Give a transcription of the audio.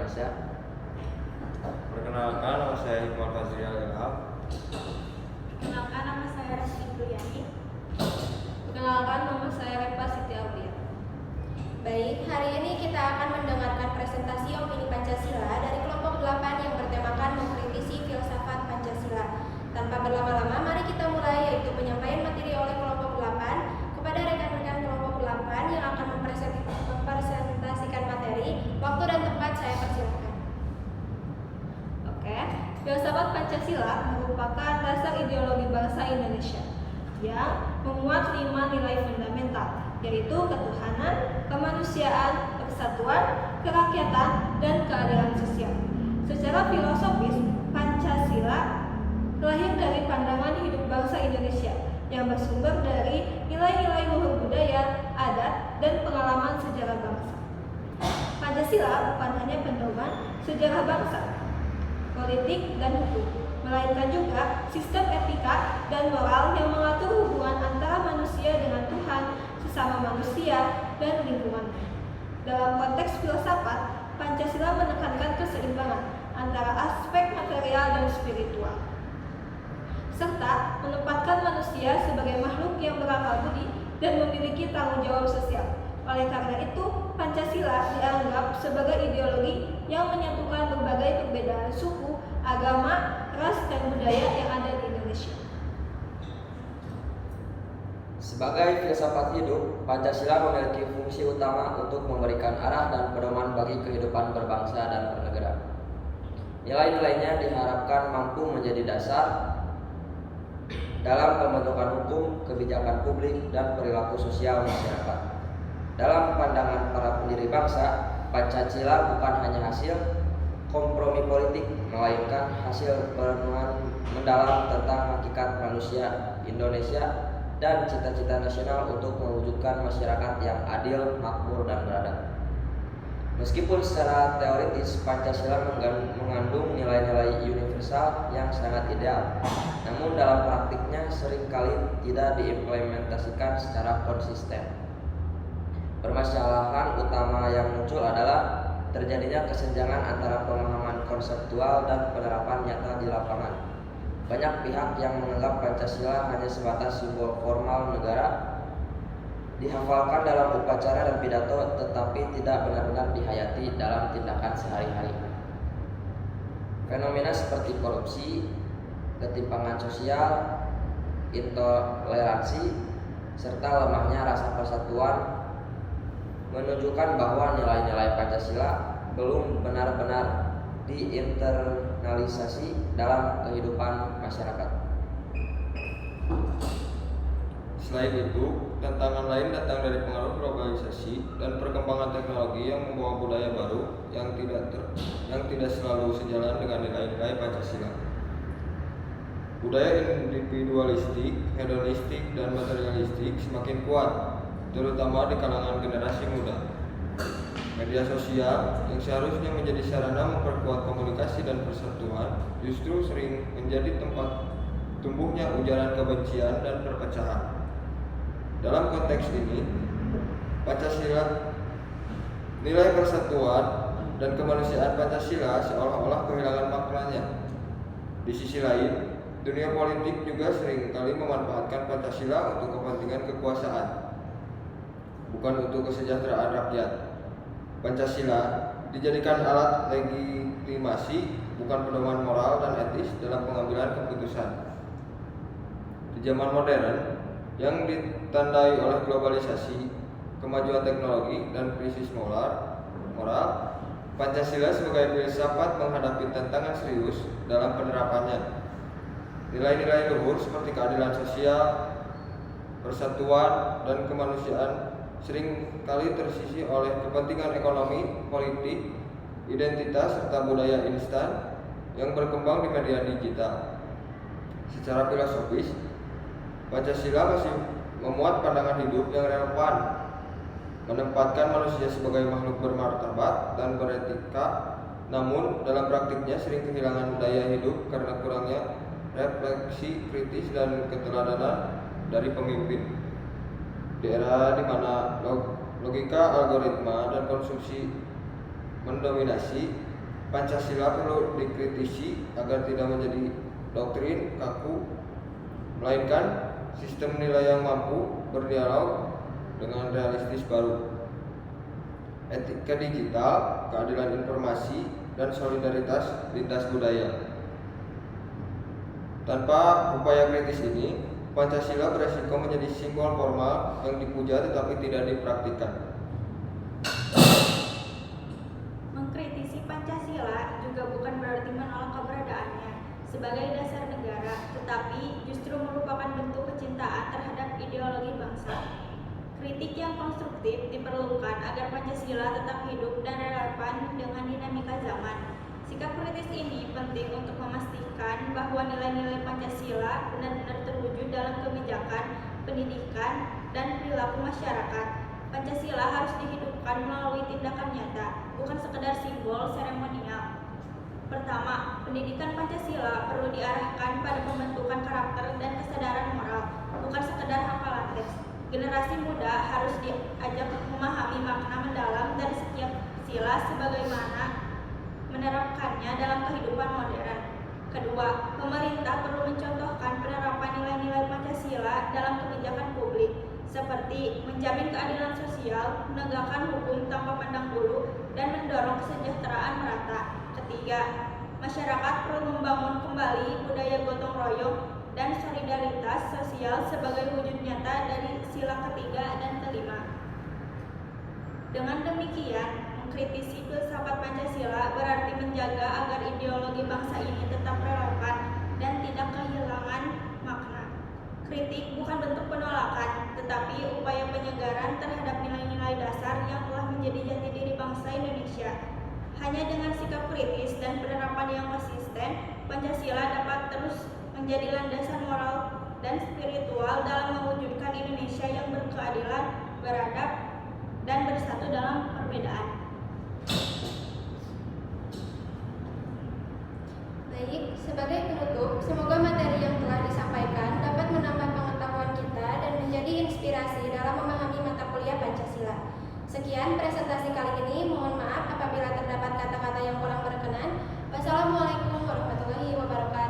Indonesia. Perkenalkan, nama saya Hikmah Fazrial Ilham. Perkenalkan, nama saya Rizky Priani. Perkenalkan, nama saya Repa Siti Aulia. Baik, hari ini kita akan mendengarkan presentasi opini Pancasila dari kelompok 8 yang bertemakan mengkritisi filsafat Pancasila. Tanpa berlama-lama, mari kita mulai, yaitu penyampaian materi oleh kelompok 8 kepada rekan-rekan kelompok 8 yang akan mempresentasikan materi. Waktu dan tempat saya persilakan. Oke, filsafat Pancasila merupakan dasar ideologi bangsa Indonesia yang memuat 5 nilai fundamental, yaitu ketuhanan, kemanusiaan, persatuan, kerakyatan, dan keadilan sosial. Secara filosofis, Pancasila lahir dari pandangan hidup bangsa Indonesia yang bersumber dari nilai-nilai luhur budaya, adat, dan pengalaman sejarah bangsa. Pancasila bukan hanya pedoman sejarah bangsa, politik, dan hukum, melainkan juga sistem etika dan moral yang mengatur hubungan antara manusia dengan Tuhan, sesama manusia, dan lingkungannya. Dalam konteks filsafat, Pancasila menekankan keseimbangan antara aspek material dan spiritual, serta menempatkan manusia sebagai makhluk yang berakal budi dan memiliki tanggung jawab sosial. Oleh karena itu, Pancasila dianggap sebagai ideologi yang menyatukan berbagai perbedaan suku, agama, ras, dan budaya yang ada di Indonesia. Sebagai filsafat hidup, Pancasila memiliki fungsi utama untuk memberikan arah dan pedoman bagi kehidupan berbangsa dan bernegara. Nilai-nilainya diharapkan mampu menjadi dasar dalam pembentukan hukum, kebijakan publik, dan perilaku sosial masyarakat. Dalam pandangan para pendiri bangsa, Pancasila bukan hanya hasil kompromi politik, melainkan hasil perenungan mendalam tentang hakikat manusia Indonesia dan cita-cita nasional untuk mewujudkan masyarakat yang adil, makmur, dan beradab. Meskipun secara teoritis Pancasila mengandung nilai-nilai universal yang sangat ideal, namun dalam praktiknya seringkali tidak diimplementasikan secara konsisten. Permasalahan utama yang muncul adalah terjadinya kesenjangan antara pemahaman konseptual dan penerapan nyata di lapangan. Banyak pihak yang menganggap Pancasila hanya sebatas simbol formal negara, dihafalkan dalam upacara dan pidato, tetapi tidak benar-benar dihayati dalam tindakan sehari-hari. Fenomena seperti korupsi, ketimpangan sosial, intoleransi, serta lemahnya rasa persatuan menunjukkan bahwa nilai-nilai Pancasila belum benar-benar diinternalisasi dalam kehidupan masyarakat. Selain itu, tantangan lain datang dari pengaruh globalisasi dan perkembangan teknologi yang membawa budaya baru yang tidak selalu sejalan dengan nilai-nilai Pancasila. Budaya individualistik, hedonistik, dan materialistik semakin kuat, terutama di kalangan generasi muda. Media sosial yang seharusnya menjadi sarana memperkuat komunikasi dan persatuan justru sering menjadi tempat tumbuhnya ujaran kebencian dan perpecahan. Dalam konteks ini, Pancasila, nilai persatuan dan kemanusiaan Pancasila seolah-olah kehilangan maknanya. Di sisi lain, dunia politik juga sering kali memanfaatkan Pancasila untuk kepentingan kekuasaan, bukan untuk kesejahteraan rakyat. Pancasila dijadikan alat legitimasi, bukan pedoman moral dan etis dalam pengambilan keputusan. Di zaman modern yang ditandai oleh globalisasi, kemajuan teknologi, dan krisis moral, Pancasila sebagai filsafat menghadapi tantangan serius dalam penerapannya. Nilai-nilai luhur seperti keadilan sosial, persatuan, dan kemanusiaan sering kali tersisih oleh kepentingan ekonomi, politik, identitas, serta budaya instan yang berkembang di media digital. Secara filosofis, Pancasila masih memuat pandangan hidup yang relevan, menempatkan manusia sebagai makhluk bermartabat dan beretika, namun dalam praktiknya sering kehilangan daya hidup karena kurangnya refleksi kritis dan keteladanan dari pemimpin. Di era di mana logika, algoritma, dan konsumsi mendominasi, Pancasila perlu dikritisi agar tidak menjadi doktrin kaku, melainkan sistem nilai yang mampu berdialog dengan realistis baru. Etika digital, keadilan informasi, dan solidaritas lintas budaya. Tanpa upaya kritis ini, Pancasila beresiko menjadi simbol formal yang dipuja tetapi tidak dipraktikkan. Mengkritisi Pancasila juga bukan berarti menolak keberadaannya sebagai dasar negara, tetapi justru merupakan bentuk kecintaan terhadap ideologi bangsa. Kritik yang konstruktif diperlukan agar Pancasila tetap hidup dan relevan dengan dinamika zaman. Sikap kritis ini penting untuk memastikan bahwa nilai-nilai Pancasila benar-benar terwujud dalam kebijakan, pendidikan, dan perilaku masyarakat. Pancasila harus dihidupkan melalui tindakan nyata, bukan sekedar simbol seremonial. Pertama, pendidikan Pancasila perlu diarahkan pada pembentukan karakter dan kesadaran moral, bukan sekedar hafalan teks. Generasi muda harus diajak memahami makna mendalam dari setiap sila sebagaimana menerapkannya dalam kehidupan modern. Kedua, pemerintah perlu mencontohkan penerapan nilai-nilai Pancasila dalam kebijakan publik, seperti menjamin keadilan sosial, menegakkan hukum tanpa pandang bulu, dan mendorong kesejahteraan merata. Ketiga, masyarakat perlu membangun kembali budaya gotong royong dan solidaritas sosial sebagai wujud nyata dari sila ketiga dan kelima. Dengan demikian, mengkritisi filsafat Pancasila berarti menjaga agar ideologi bangsa ini tetap relevan dan tidak kehilangan makna. Kritik bukan bentuk penolakan, tetapi upaya penyegaran terhadap nilai-nilai dasar yang telah menjadi jati diri bangsa Indonesia. Hanya dengan sikap kritis dan penerapan yang konsisten, Pancasila dapat terus menjadi landasan moral dan spiritual dalam mewujudkan Indonesia yang berkeadilan, beradab, dan bersatu dalam perbedaan. Baik, sebagai penutup, semoga materi yang telah disampaikan dapat menambah pengetahuan kita dan menjadi inspirasi dalam memahami mata kuliah Pancasila. Sekian presentasi kali ini, mohon maaf apabila terdapat kata-kata yang kurang berkenan. Wassalamualaikum warahmatullahi wabarakatuh.